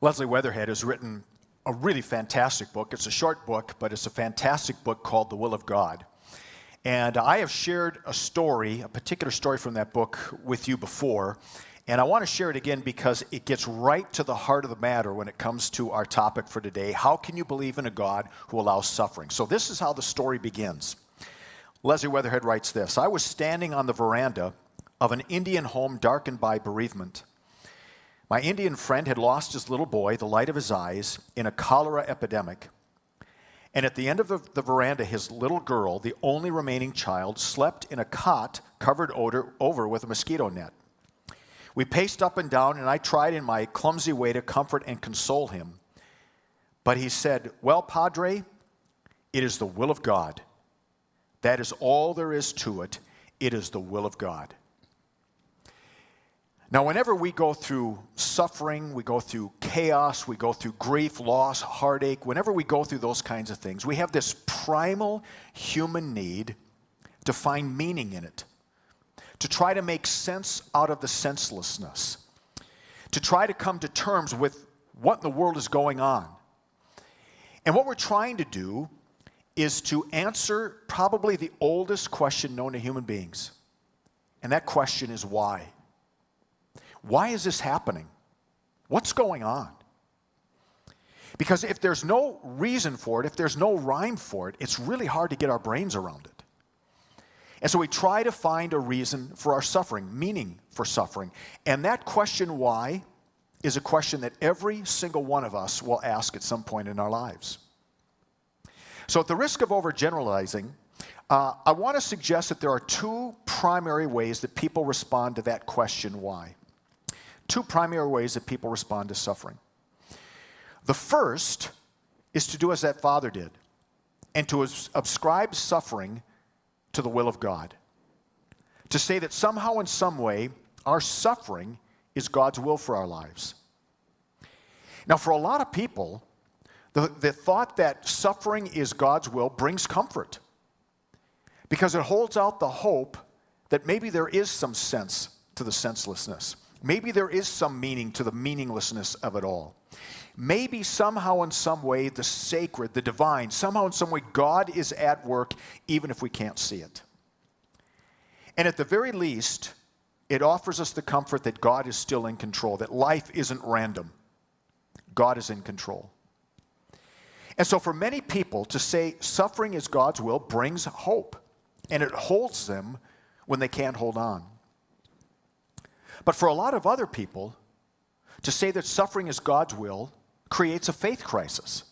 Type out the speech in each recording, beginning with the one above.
Leslie Weatherhead has written a really fantastic book. It's a short book, but it's a fantastic book called The Will of God. And I have shared a particular story from that book with you before, and I want to share it again because it gets right to the heart of the matter when it comes to our topic for today. How can you believe in a God who allows suffering? So this is how the story begins. Leslie Weatherhead writes this: I was standing on the veranda of an Indian home darkened by bereavement. My Indian friend had lost his little boy, the light of his eyes, in a cholera epidemic. And at the end of the veranda, his little girl, the only remaining child, slept in a cot covered over with a mosquito net. We paced up and down, and I tried in my clumsy way to comfort and console him. But he said, "Well, Padre, it is the will of God. That is all there is to it. It is the will of God." Now, whenever we go through suffering, we go through chaos, we go through grief, loss, heartache, whenever we go through those kinds of things, we have this primal human need to find meaning in it, to try to make sense out of the senselessness, to try to come to terms with what in the world is going on. And what we're trying to do is to answer probably the oldest question known to human beings. And that question is why? Why is this happening? What's going on? Because if there's no reason for it, if there's no rhyme for it, it's really hard to get our brains around it. And so we try to find a reason for our suffering, meaning for suffering. And that question, why, is a question that every single one of us will ask at some point in our lives. So at the risk of overgeneralizing, I want to suggest that there are two primary ways that people respond to that question, why. Two primary ways that people respond to suffering. The first is to do as that father did, and to ascribe suffering to the will of God. To say that somehow in some way, our suffering is God's will for our lives. Now, for a lot of people, the thought that suffering is God's will brings comfort, because it holds out the hope that maybe there is some sense to the senselessness. Maybe there is some meaning to the meaninglessness of it all. Maybe somehow in some way the sacred, the divine, somehow in some way God is at work even if we can't see it. And at the very least, it offers us the comfort that God is still in control, that life isn't random. God is in control. And so for many people, to say suffering is God's will brings hope, and it holds them when they can't hold on. But for a lot of other people, to say that suffering is God's will creates a faith crisis.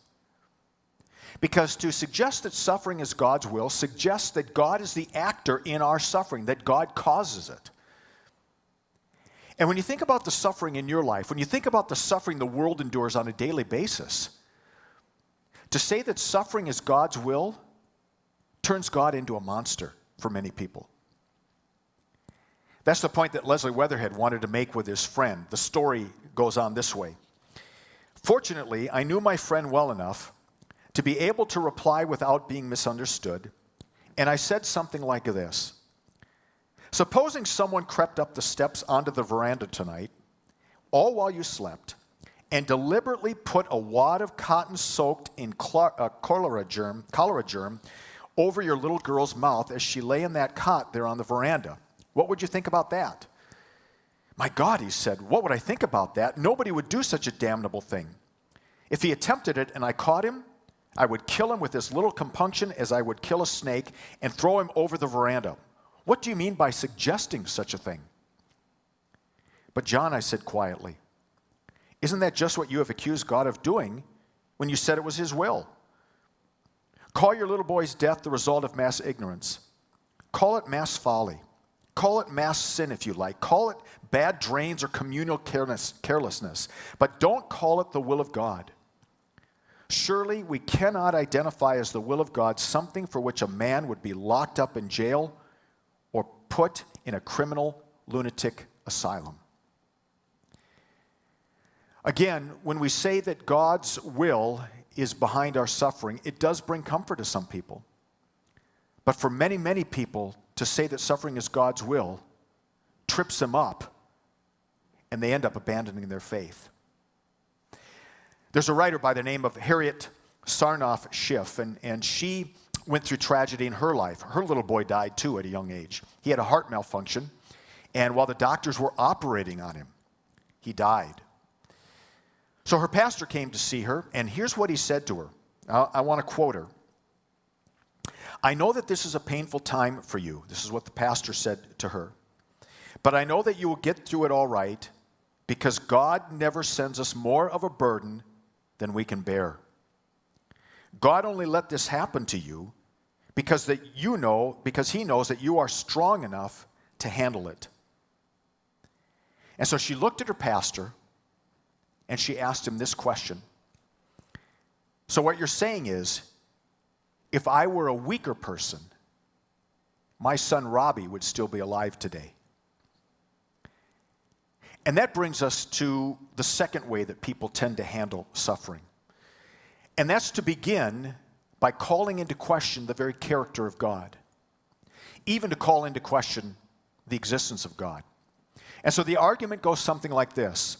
Because to suggest that suffering is God's will suggests that God is the actor in our suffering, that God causes it. And when you think about the suffering in your life, when you think about the suffering the world endures on a daily basis, to say that suffering is God's will turns God into a monster for many people. That's the point that Leslie Weatherhead wanted to make with his friend. The story goes on this way. Fortunately, I knew my friend well enough to be able to reply without being misunderstood, and I said something like this: supposing someone crept up the steps onto the veranda tonight, all while you slept, and deliberately put a wad of cotton soaked in cholera germ over your little girl's mouth as she lay in that cot there on the veranda. What would you think about that? My God, he said, what would I think about that? Nobody would do such a damnable thing. If he attempted it and I caught him, I would kill him with as little compunction as I would kill a snake and throw him over the veranda. What do you mean by suggesting such a thing? But John, I said quietly, isn't that just what you have accused God of doing when you said it was his will? Call your little boy's death the result of mass ignorance. Call it mass folly. Call it mass sin if you like. Call it bad drains or communal carelessness. But don't call it the will of God. Surely we cannot identify as the will of God something for which a man would be locked up in jail or put in a criminal lunatic asylum. Again, when we say that God's will is behind our suffering, it does bring comfort to some people. But for many, many people, to say that suffering is God's will trips them up, and they end up abandoning their faith. There's a writer by the name of Harriet Sarnoff Schiff, and she went through tragedy in her life. Her little boy died too at a young age. He had a heart malfunction, and while the doctors were operating on him, he died. So her pastor came to see her, and here's what he said to her. I want to quote her. "I know that this is a painful time for you." This is what the pastor said to her. "But I know that you will get through it all right, because God never sends us more of a burden than we can bear. God only let this happen to you because He knows that you are strong enough to handle it." And so she looked at her pastor and she asked him this question. "So what you're saying is, if I were a weaker person, my son Robbie would still be alive today." And that brings us to the second way that people tend to handle suffering. And that's to begin by calling into question the very character of God, even to call into question the existence of God. And so the argument goes something like this.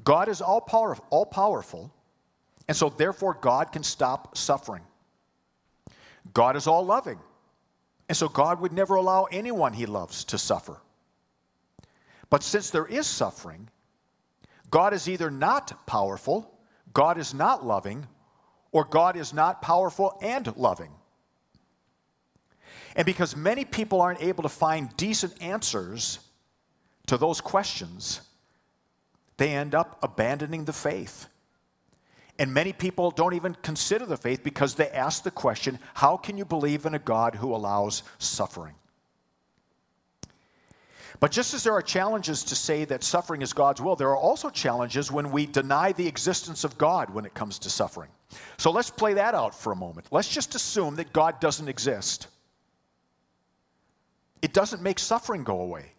God is all powerful, and so therefore God can stop suffering. God is all loving, and so God would never allow anyone He loves to suffer. But since there is suffering, God is either not powerful, God is not loving, or God is not powerful and loving. And because many people aren't able to find decent answers to those questions, they end up abandoning the faith. And many people don't even consider the faith because they ask the question, how can you believe in a God who allows suffering? But just as there are challenges to say that suffering is God's will, there are also challenges when we deny the existence of God when it comes to suffering. So let's play that out for a moment. Let's just assume that God doesn't exist. It doesn't make suffering go away.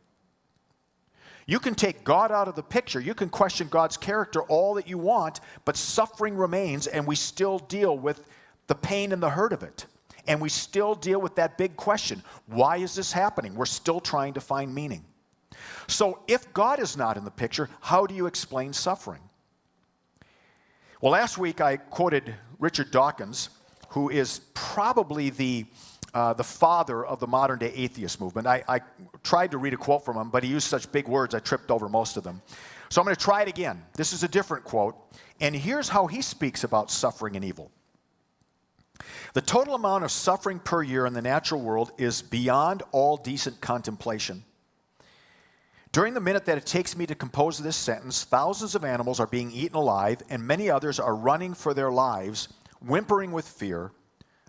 You can take God out of the picture. You can question God's character all that you want, but suffering remains, and we still deal with the pain and the hurt of it. And we still deal with that big question. Why is this happening? We're still trying to find meaning. So if God is not in the picture, how do you explain suffering? Well, last week I quoted Richard Dawkins, who is probably the father of the modern-day atheist movement. I tried to read a quote from him, but he used such big words I tripped over most of them. So I'm going to try it again. This is a different quote, and here's how he speaks about suffering and evil. "The total amount of suffering per year in the natural world is beyond all decent contemplation. During the minute that it takes me to compose this sentence, thousands of animals are being eaten alive, and many others are running for their lives, whimpering with fear.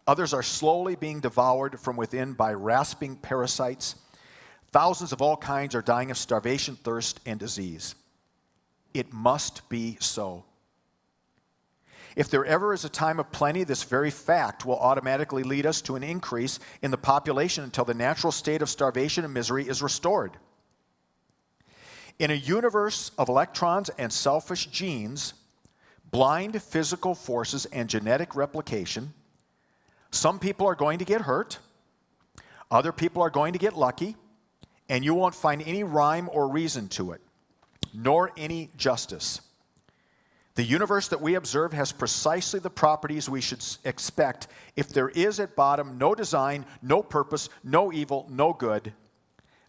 Others are slowly being devoured from within by rasping parasites. Thousands of all kinds are dying of starvation, thirst, and disease. It must be so. If there ever is a time of plenty, this very fact will automatically lead us to an increase in the population until the natural state of starvation and misery is restored. In a universe of electrons and selfish genes, blind physical forces, and genetic replication, some people are going to get hurt, other people are going to get lucky, and you won't find any rhyme or reason to it, nor any justice. The universe that we observe has precisely the properties we should expect if there is at bottom no design, no purpose, no evil, no good,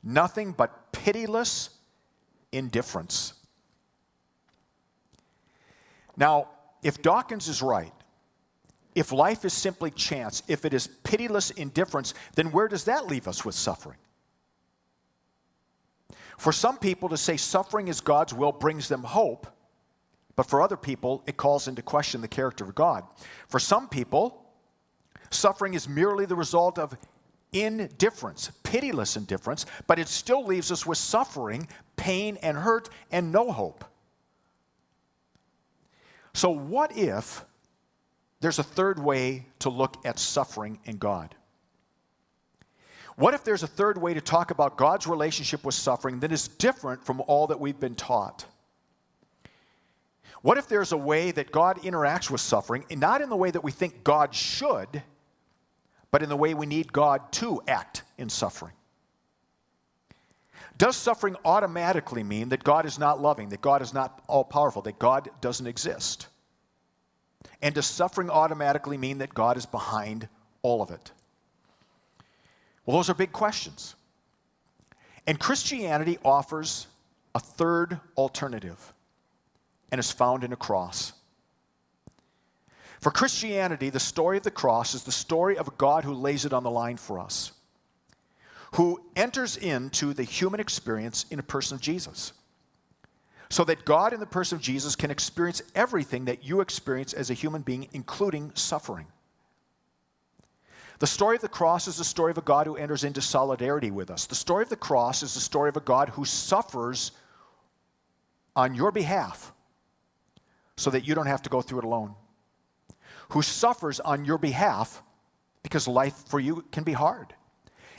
nothing but pitiless indifference." Now, if Dawkins is right, if life is simply chance, if it is pitiless indifference, then where does that leave us with suffering? For some people, to say suffering is God's will brings them hope, but for other people, it calls into question the character of God. For some people, suffering is merely the result of indifference, pitiless indifference, but it still leaves us with suffering, pain, and hurt, and no hope. So what if there's a third way to look at suffering and God? What if there's a third way to talk about God's relationship with suffering that is different from all that we've been taught? What if there's a way that God interacts with suffering, and not in the way that we think God should, but in the way we need God to act in suffering? Does suffering automatically mean that God is not loving, that God is not all-powerful, that God doesn't exist? And does suffering automatically mean that God is behind all of it? Well, those are big questions. And Christianity offers a third alternative, and is found in a cross. For Christianity, the story of the cross is the story of a God who lays it on the line for us, who enters into the human experience in a person of Jesus, so that God in the person of Jesus can experience everything that you experience as a human being, including suffering. The story of the cross is the story of a God who enters into solidarity with us. The story of the cross is the story of a God who suffers on your behalf so that you don't have to go through it alone. Who suffers on your behalf because life for you can be hard.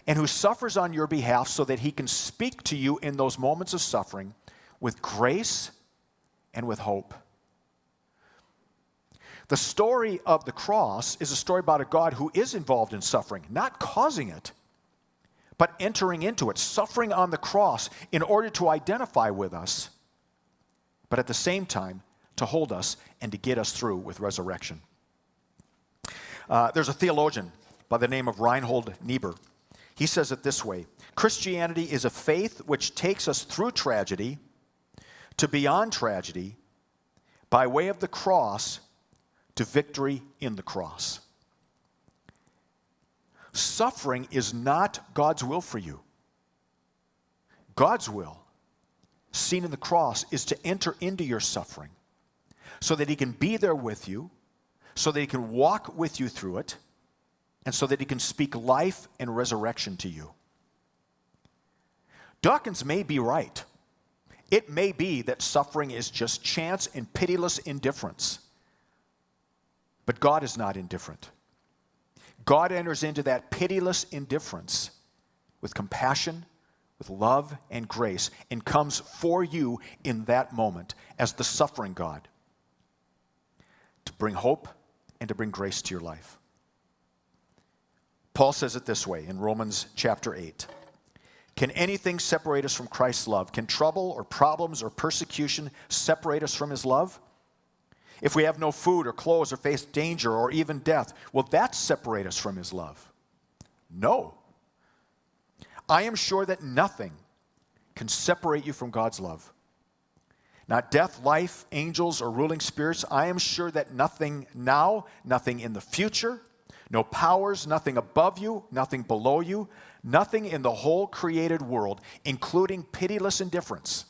And who suffers on your behalf so that he can speak to you in those moments of suffering with grace and with hope. The story of the cross is a story about a God who is involved in suffering, not causing it, but entering into it, suffering on the cross in order to identify with us, but at the same time to hold us and to get us through with resurrection. There's a theologian by the name of Reinhold Niebuhr. He says it this way: Christianity is a faith which takes us through tragedy to beyond tragedy by way of the cross to victory in the cross. Suffering is not God's will for you. God's will, seen in the cross, is to enter into your suffering so that he can be there with you, so that he can walk with you through it, and so that he can speak life and resurrection to you. Dawkins may be right. It may be that suffering is just chance and pitiless indifference. But God is not indifferent. God enters into that pitiless indifference with compassion, with love and grace, and comes for you in that moment as the suffering God to bring hope and to bring grace to your life. Paul says it this way in Romans chapter 8. Can anything separate us from Christ's love? Can trouble or problems or persecution separate us from his love? If we have no food or clothes or face danger or even death, will that separate us from his love? No. I am sure that nothing can separate you from God's love. Not death, life, angels, or ruling spirits. I am sure that nothing now, nothing in the future, no powers, nothing above you, nothing below you, nothing in the whole created world, including pitiless indifference,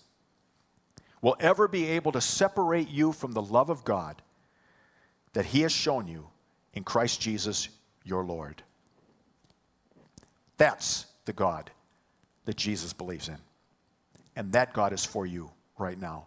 will ever be able to separate you from the love of God that he has shown you in Christ Jesus, your Lord. That's the God that Jesus believes in. And that God is for you right now.